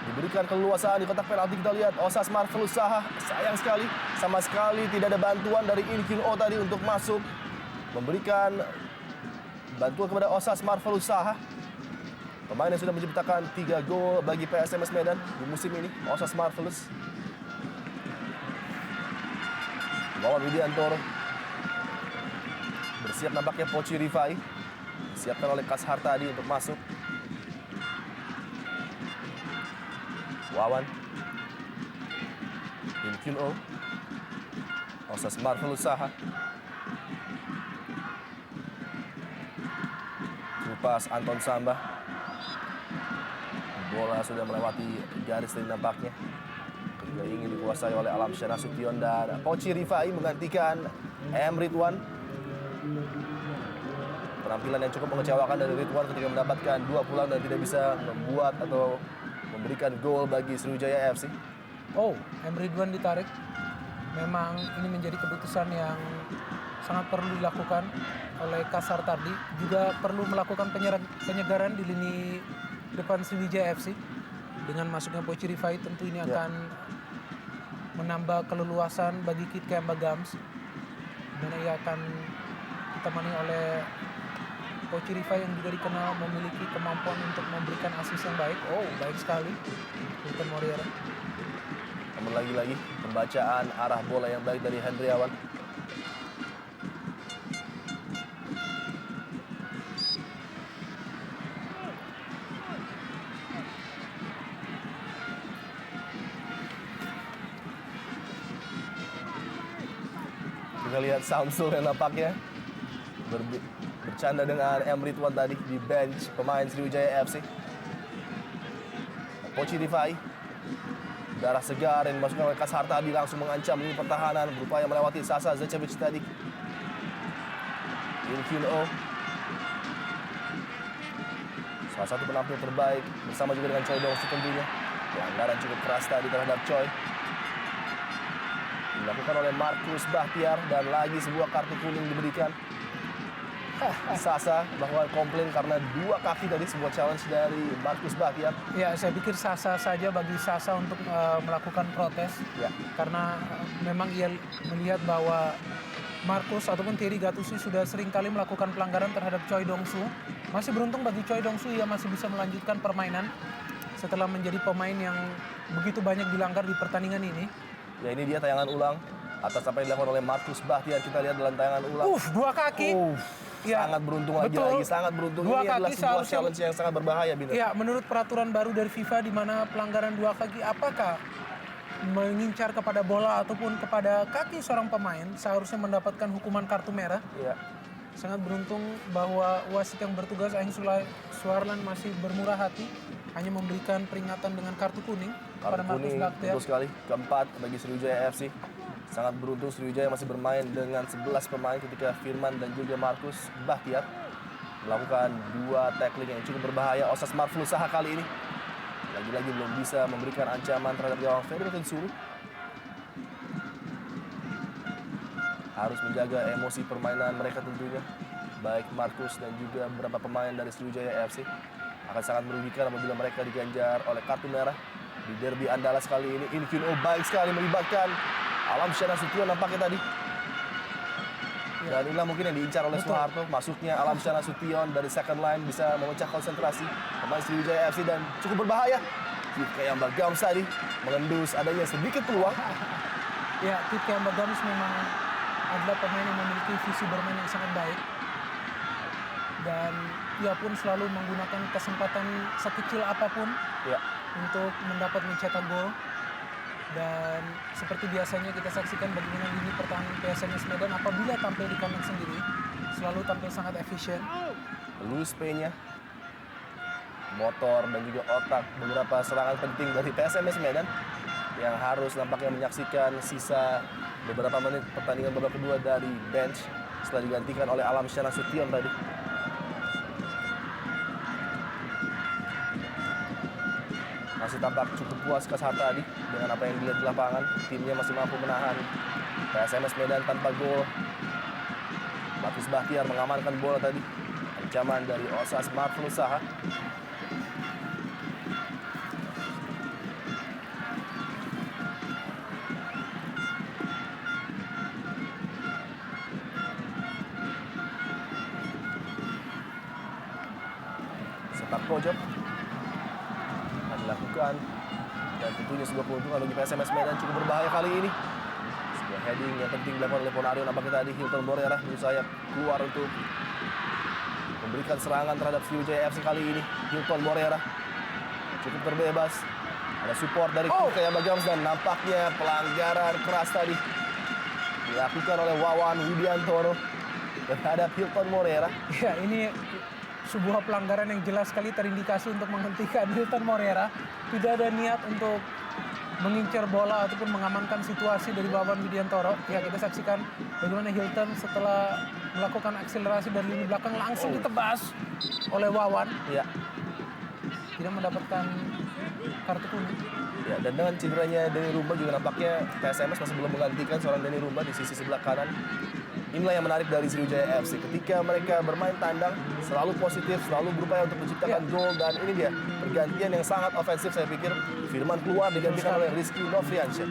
Diberikan keleluasaan di kotak penalti, kita lihat Osas Marvelus Saha. Sayang sekali, sama sekali tidak ada bantuan dari Inkyun Oh tadi untuk masuk. Memberikan bantuan kepada Osas Marvelus Saha. Pemain yang sudah menciptakan 3 gol bagi PSMS Medan di musim ini, Osas Marvelus. Wawan Widiantoro. Bersiap nampaknya Poci Rifai. Disiapkan oleh Kashar tadi untuk masuk. Wawan. Inkyun Oh. Osas Marvelus Saha. Pas Anton Samba. Bola sudah melewati garis tadi nampaknya. Ketika ingin dikuasai oleh Alamsyah Nasution dan Poci Rifai menggantikan M. Ridwan. Penampilan yang cukup mengecewakan dari Ridwan ketika mendapatkan 2 pulang dan tidak bisa membuat atau memberikan gol bagi Sriwijaya FC. M. Ridwan ditarik. Memang ini menjadi keputusan yang sangat perlu dilakukan oleh Kashar tadi. Juga perlu melakukan penyegaran di lini depan Sriwijaya FC. Dengan masuknya Poci Rifai tentu ini akan menambah keleluasan bagi Kit Kemba Gams. Dimana ia akan ditemani oleh Poci Rifai yang juga dikenal memiliki kemampuan untuk memberikan asis yang baik. Baik sekali Hilton Moriera. Namun lagi-lagi pembacaan arah bola yang baik dari Hendriawan. Kita lihat Samsul yang nampaknya bercanda dengan M. Ridwan tadi di bench pemain Sriwijaya FC. Poci Rifai. Darah segar yang dimasukkan oleh Kashar tadi langsung mengancam lini pertahanan, berupaya melewati Sasa Zecevic tadi. Inkyun Oh. Salah satu penampil terbaik bersama juga dengan Choi Dong-soo tentunya. Pelanggaran cukup keras tadi terhadap Choi. Dilakukan oleh Markus Bahtiar dan lagi sebuah kartu kuning diberikan. Sasa melakukan komplain karena 2 kaki tadi, sebuah challenge dari Markus Bahtiar. Ya, saya pikir sah-sah saja bagi Sasa untuk melakukan protes. Karena memang ia melihat bahwa Markus ataupun Thierry Gattuso sudah sering kali melakukan pelanggaran terhadap Choi Dong-soo. Masih beruntung bagi Choi Dong-soo, ia masih bisa melanjutkan permainan setelah menjadi pemain yang begitu banyak dilanggar di pertandingan ini. Ya, ini dia tayangan ulang atas apa yang dilakukan oleh Markus Bahtiar. Kita lihat dalam tayangan ulang. 2 kaki. Sangat beruntung lagi, sangat beruntung. Ini adalah sebuah challenge yang sangat berbahaya, Bino. Ya, menurut peraturan baru dari FIFA di mana pelanggaran 2 kaki, apakah mengincar kepada bola ataupun kepada kaki seorang pemain seharusnya mendapatkan hukuman kartu merah. Sangat beruntung bahwa wasit yang bertugas Aing Suarlan masih bermurah hati, hanya memberikan peringatan dengan kartu kuning kepada Markus Bahtiar. Betul sekali, keempat bagi Sriwijaya FC. Sangat beruntung Sriwijaya masih bermain dengan 11 pemain ketika Firman dan juga Markus Bahtiar melakukan 2 tackling yang cukup berbahaya. Osas Marvelus Saha kali ini lagi-lagi belum bisa memberikan ancaman terhadap gawang Ferry Rotinsulu. Harus menjaga emosi permainan mereka tentunya, baik Markus dan juga beberapa pemain dari Sriwijaya FC. akan sangat merugikan apabila mereka diganjar oleh kartu merah di derby Andalas kali ini. Inkyun Oh baik sekali melibatkan Alamsyah Nasution nampaknya tadi. Dan inilah mungkin yang diincar oleh Soeharto. Masuknya Alamsyah Nasution dari second line bisa memecah konsentrasi pemain Sriwijaya FC dan cukup berbahaya. Kayak Mbak Gams tadi mengendus adanya sedikit peluang. Ya, Kit Bagams memang adalah pemain yang memiliki visi bermain yang sangat baik. Dan ia pun selalu menggunakan kesempatan sekecil apapun untuk mendapat mencetak gol. Dan seperti biasanya kita saksikan bagaimana lini pertahanan PSMS Medan apabila tampil di kandang sendiri selalu tampil sangat efisien. Luis Peña, motor dan juga otak beberapa serangan penting dari PSMS Medan yang harus nampaknya menyaksikan sisa beberapa menit pertandingan babak kedua dari bench setelah digantikan oleh Alamsyah Nasution tadi. Masih tampak cukup puas Kasartadi dengan apa yang dilihat di lapangan. Timnya masih mampu menahan PSMS Medan tanpa gol. Markus Bahtiar mengamankan bola tadi. Ancaman dari Osas Marvelous Saha. Sepak pojok dilakukan dan tentunya sebuah keuntungan bagi PSMS Medan cukup berbahaya kali ini. Sebuah heading yang penting dilakukan oleh Ponario nampaknya tadi. Hilton Borera berusaha keluar untuk memberikan serangan terhadap Sriwijaya FC kali ini. Hilton Borera cukup terbebas. Ada support dari Kit Bagams dan nampaknya pelanggaran keras tadi dilakukan oleh Wawan Widiantoro terhadap Hilton Borera. Ya, ini sebuah pelanggaran yang jelas sekali terindikasi untuk menghentikan Hilton Morera. Tidak ada niat untuk mengincar bola ataupun mengamankan situasi dari Wawan Widiantoro. Ya, kita saksikan bagaimana Hilton setelah melakukan akselerasi dari lini belakang langsung ditebas oleh Wawan. Ya. Tidak mendapatkan kartu kuning. Ya, dan dengan cederanya Denny Rumba juga nampaknya PSMS masih belum menggantikan seorang Denny Rumba di sisi sebelah kanan. Inilah yang menarik dari Sriwijaya FC. Ketika mereka bermain tandang, selalu positif, selalu berupaya untuk menciptakan gol. Dan ini dia, pergantian yang sangat ofensif saya pikir. Firman keluar digantikan oleh Rizky Nofriansyah.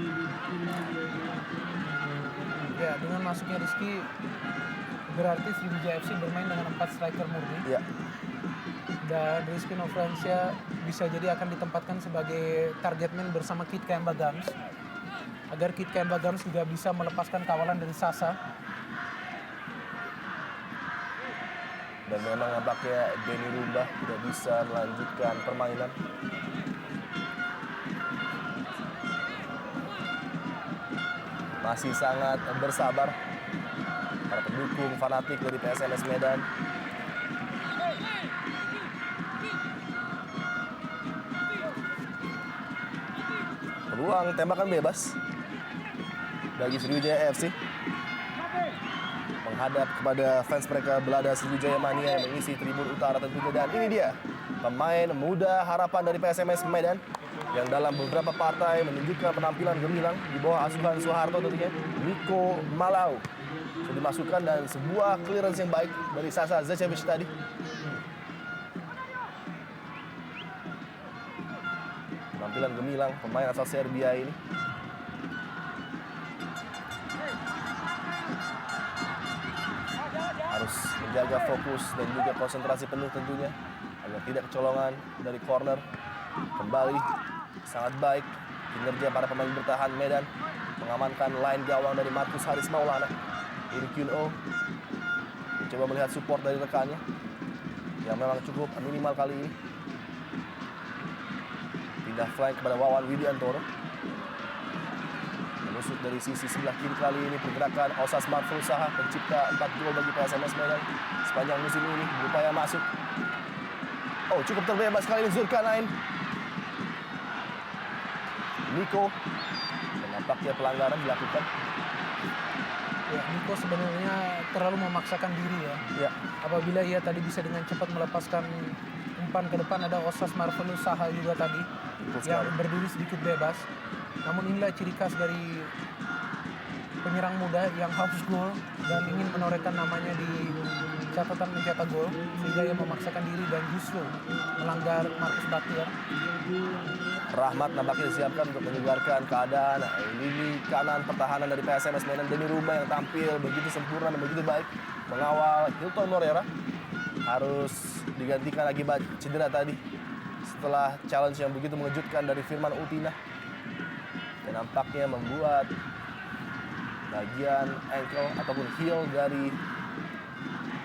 Ya, dengan masuknya Rizky, berarti Sriwijaya FC bermain dengan 4 striker murni. Ya. Dan Rizky Nofriansyah bisa jadi akan ditempatkan sebagai target man bersama Kit Bagams. Agar Kit Bagams juga bisa melepaskan kawalan dari Sasa. Dan memang nampaknya Denny Rumba tidak bisa melanjutkan permainan. Masih sangat bersabar para pendukung fanatik dari PSMS Medan. Peluang tembakan bebas bagi Sriwijaya FC. Menghadap kepada fans mereka Belada Sriwijaya Mania yang mengisi tribun utara tentunya. Dan ini dia pemain muda harapan dari PSMS Medan yang dalam beberapa partai menunjukkan penampilan gemilang di bawah asuhan Soeharto tentunya. Niko Malau sudah dimasukkan dan sebuah clearance yang baik dari Sasa Zecevic tadi. Penampilan gemilang pemain asal Serbia ini. Harus menjaga fokus dan juga konsentrasi penuh tentunya agar tidak kecolongan dari corner. Kembali sangat baik kinerja para pemain bertahan Medan mengamankan line gawang dari Markus Haris Maulana. Inkyun Oh mencoba melihat support dari rekannya yang memang cukup minimal kali ini. Pindah flank kepada Wawan Widiantoro. Menusuk dari sisi sebelah kiri kali ini pergerakan Osas Marvelous Saha, pencipta 4 gol bagi PSMS Medan sepanjang musim ini, berupaya masuk. Oh, cukup terbebas kali ini Zulkarnain. Niko, dan nampaknya pelanggaran dilakukan. Ya, Niko sebenarnya terlalu memaksakan diri ya. Apabila ia tadi bisa dengan cepat melepaskan umpan ke depan, ada Osas Marvelous Saha juga tadi yang berdiri sedikit bebas. Namun inilah ciri khas dari penyerang muda yang haus gol dan ingin menorehkan namanya di catatan mencetak gol sehingga ia memaksakan diri dan justru melanggar Marcus Bakhtiar. Rahmat nampaknya disiapkan untuk menyegarkan keadaan lini kanan pertahanan dari PSMS Medan. Demi Rumba yang tampil begitu sempurna dan begitu baik mengawal Hilton Moreira. Harus digantikan akibat cedera tadi setelah challenge yang begitu mengejutkan dari Firman Utina. Dan nampaknya membuat bagian ankle ataupun heel dari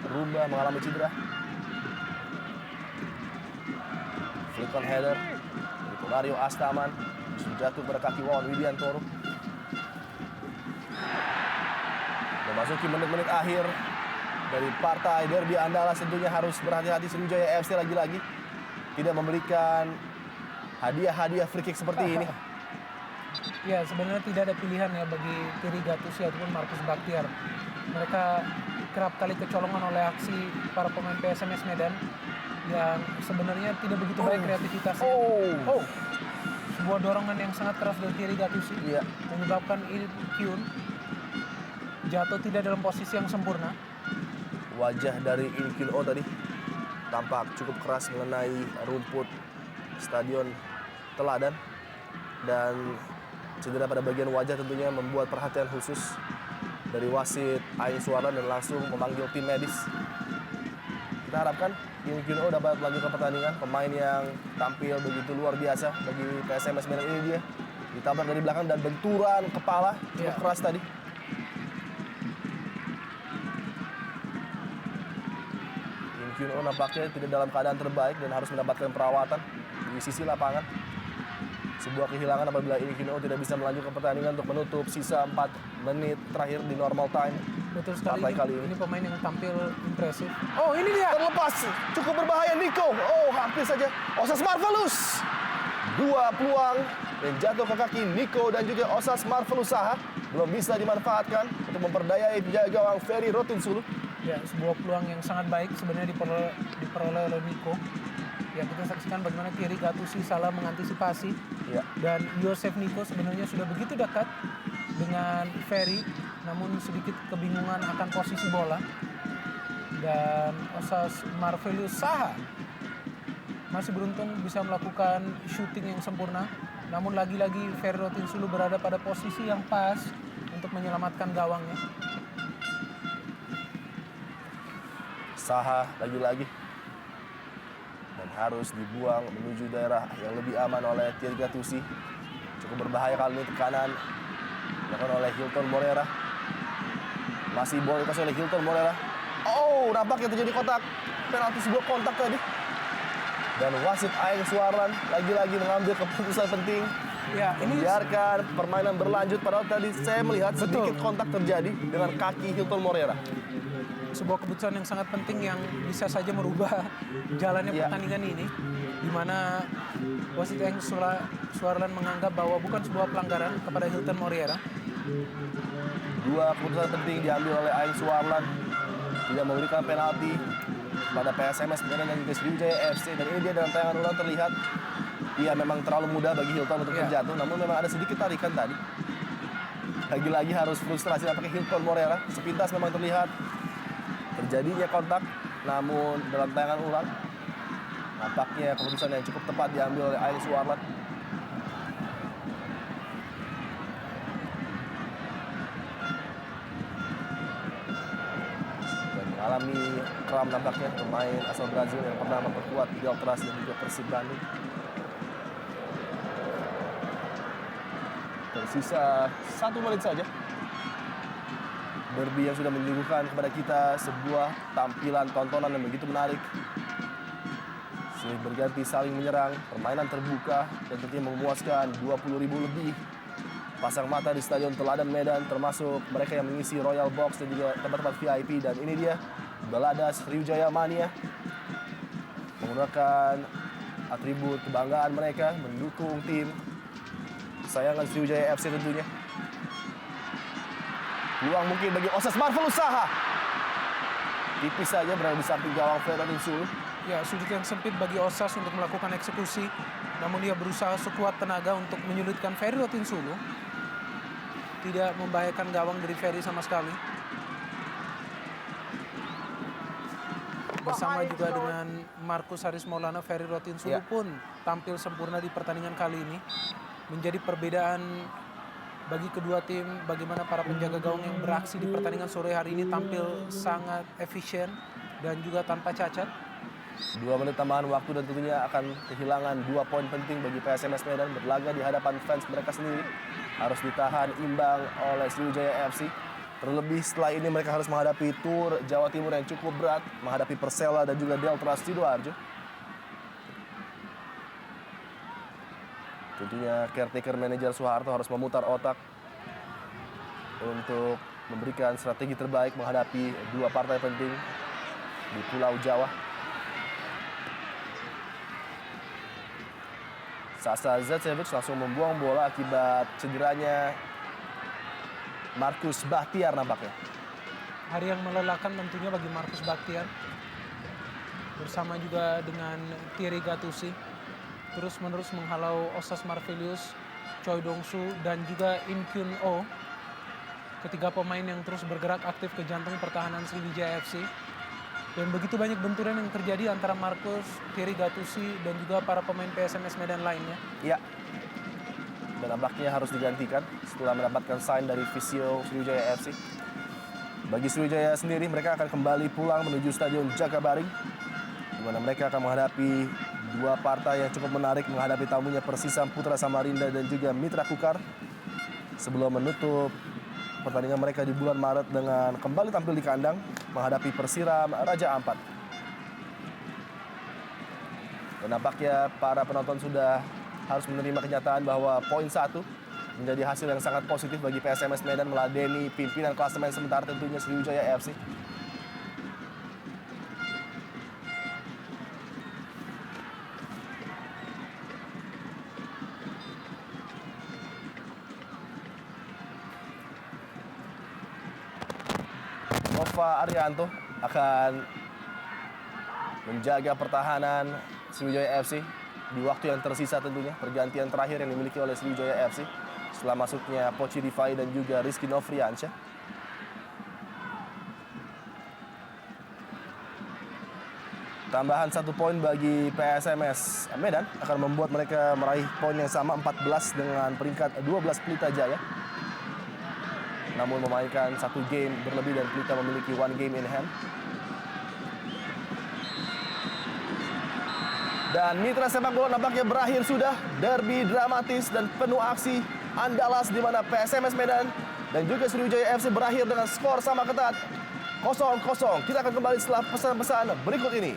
Rumba mengalami cedera. Flick on header dari Mario Astaman jatuh pada kaki Wawan Widiantoro. Memasuki menit-menit akhir dari partai derby Andalas, tentunya harus berhati-hati. Sriwijaya FC lagi-lagi tidak memberikan hadiah-hadiah free kick seperti ini. Ya, sebenarnya tidak ada pilihan ya bagi Thierry Gattuso ataupun Marcus Bakhtiar. Mereka kerap kali kecolongan oleh aksi para pemain PSMS Medan yang sebenarnya tidak begitu baik kreativitasnya. Sebuah dorongan yang sangat keras dari Thierry Gattuso menyebabkan Il Kyun jatuh tidak dalam posisi yang sempurna. Wajah dari Il Kyun Oh tadi tampak cukup keras mengenai rumput Stadion Teladan, dan cedera pada bagian wajah tentunya membuat perhatian khusus dari wasit Aing Suarlan dan langsung memanggil tim medis. Kita harapkan Il Kyun Oh dapat melanjutkan pertandingan. Pemain yang tampil begitu luar biasa bagi PSMS Medan ini, dia ditabrak dari belakang dan benturan kepala cukup keras tadi. Il Kyun Oh nampaknya tidak dalam keadaan terbaik dan harus mendapatkan perawatan di sisi lapangan. Sebuah kehilangan apabila Il Kyun Oh tidak bisa melanjutkan pertandingan untuk menutup sisa 4 menit terakhir di normal time. Betul sekali, ini pemain yang tampil impresif. Oh, ini dia terlepas, cukup berbahaya Nico. Oh, hampir saja Osas Marvelous. Dua peluang yang jatuh ke kaki Nico dan juga Osas Marvelous Saha belum bisa dimanfaatkan untuk memperdayai penjaga gawang Ferry Rotinsulu. Ya, sebuah peluang yang sangat baik sebenarnya diperoleh oleh Nico. Ya, kita saksikan bagaimana Thierry Gattuso salah mengantisipasi. Dan Joseph Nico sebenarnya sudah begitu dekat dengan Ferry, namun sedikit kebingungan akan posisi bola. Dan Osas Marvelous Saha masih beruntung bisa melakukan shooting yang sempurna. Namun lagi-lagi Ferry Rotinsulu berada pada posisi yang pas untuk menyelamatkan gawangnya. Saha lagi-lagi dan harus dibuang menuju daerah yang lebih aman oleh Thierry Gattuso. Cukup berbahaya kali ini tekanan dilakukan oleh Hilton Moreira. Masih bola dikuasai oleh Hilton Moreira. Oh, nampaknya terjadi kontak penalti, sebuah kontak tadi. Dan wasit Aing Suarlan lagi-lagi mengambil keputusan penting. Ya, ini biarkan permainan berlanjut, padahal tadi saya melihat sedikit kontak terjadi dengan kaki Hilton Moreira. Sebuah keputusan yang sangat penting yang bisa saja merubah jalannya pertandingan ini, di mana wasit Aing Suarlan menganggap bahwa bukan sebuah pelanggaran kepada Hilton Moreira. Dua keputusan penting diambil oleh Aing Suarlan, tidak memberikan penalti pada PSMS Medan dan juga Sriwijaya FC. Dan ini dia dalam tayangan ulang terlihat, ia memang terlalu mudah bagi Hilton untuk terjatuh, namun memang ada sedikit tarikan tadi. Lagi-lagi harus frustrasi nampaknya Hilton Moreira. Sepintas memang terlihat terjadinya kontak, namun dalam tayangan ulang nampaknya keputusan yang cukup tepat diambil oleh Aing Suarlan. Dan mengalami kram nampaknya pemain asal Brazil yang pernah memperkuat di Ultras dan juga Persib Bandung. Tersisa 1 menit saja. Derby yang sudah menyuguhkan kepada kita sebuah tampilan tontonan yang begitu menarik. Silih berganti saling menyerang, permainan terbuka dan tentunya memuaskan 20.000 lebih pasang mata di Stadion Teladan Medan, termasuk mereka yang mengisi Royal Box dan juga tempat-tempat VIP. Dan ini dia Baladas Sriwijaya Mania menggunakan atribut kebanggaan mereka mendukung tim kesayangan Sriwijaya FC tentunya. Peluang mungkin bagi Osas Marvelous Saha. Tipis saja berada di samping gawang Ferry Rotinsulu. Ya, sudut yang sempit bagi Osas untuk melakukan eksekusi. Namun dia berusaha sekuat tenaga untuk menyulitkan Ferry Rotinsulu. Tidak membahayakan gawang dari Ferry sama sekali. bersama juga dengan Markus Haris Maulana, Ferry Rotinsulu pun tampil sempurna di pertandingan kali ini. Menjadi perbedaan bagi kedua tim, bagaimana para penjaga gawang yang beraksi di pertandingan sore hari ini tampil sangat efisien dan juga tanpa cacat. 2 menit tambahan waktu dan tentunya akan kehilangan 2 poin penting bagi PSMS Medan berlaga di hadapan fans mereka sendiri. Harus ditahan imbang oleh Sriwijaya FC. Terlebih setelah ini mereka harus menghadapi tur Jawa Timur yang cukup berat, menghadapi Persela dan juga Delta Sidoarjo. Tentunya caretaker manajer Soeharto harus memutar otak untuk memberikan strategi terbaik menghadapi 2 partai penting di Pulau Jawa. Sasa Zetsevic langsung membuang bola akibat cederanya Markus Bahtiar nampaknya. Hari yang melelahkan tentunya bagi Markus Bahtiar. Bersama juga dengan Thierry Gattuso. Terus-menerus menghalau Osas Marvelius, Choi Dong-soo, dan juga In Kyun Oh. Ketiga pemain yang terus bergerak aktif ke jantung pertahanan Sriwijaya FC. Dan begitu banyak benturan yang terjadi antara Markus, Thierry Gattuso, dan juga para pemain PSMS Medan lainnya. Iya. Dan nampaknya harus digantikan setelah mendapatkan sign dari Visio Sriwijaya FC. Bagi Sriwijaya sendiri, mereka akan kembali pulang menuju Stadion Jakabaring, di mana mereka akan menghadapi 2 partai yang cukup menarik, menghadapi tamunya Persisam Putra Samarinda dan juga Mitra Kukar, sebelum menutup pertandingan mereka di bulan Maret dengan kembali tampil di kandang menghadapi Persiram Raja Ampat. Dan nampaknya para penonton sudah harus menerima kenyataan bahwa poin 1 menjadi hasil yang sangat positif bagi PSMS Medan meladeni pimpinan klasemen sementara tentunya Sriwijaya FC. Nova Arianto akan menjaga pertahanan Sriwijaya FC di waktu yang tersisa tentunya. Pergantian terakhir yang dimiliki oleh Sriwijaya FC setelah masuknya Poci Rifai dan juga Rizky Novriansyah. Tambahan 1 poin bagi PSMS Medan akan membuat mereka meraih poin yang sama 14 dengan peringkat 12 Pelita Jaya. Namun memainkan 1 game berlebih dan Pelita memiliki 1 game in hand. Dan mitra sepak bola nampaknya berakhir sudah. Derby dramatis dan penuh aksi Andalas di mana PSMS Medan dan juga Sriwijaya FC berakhir dengan skor sama ketat 0-0. Kita akan kembali setelah pesan-pesan berikut ini.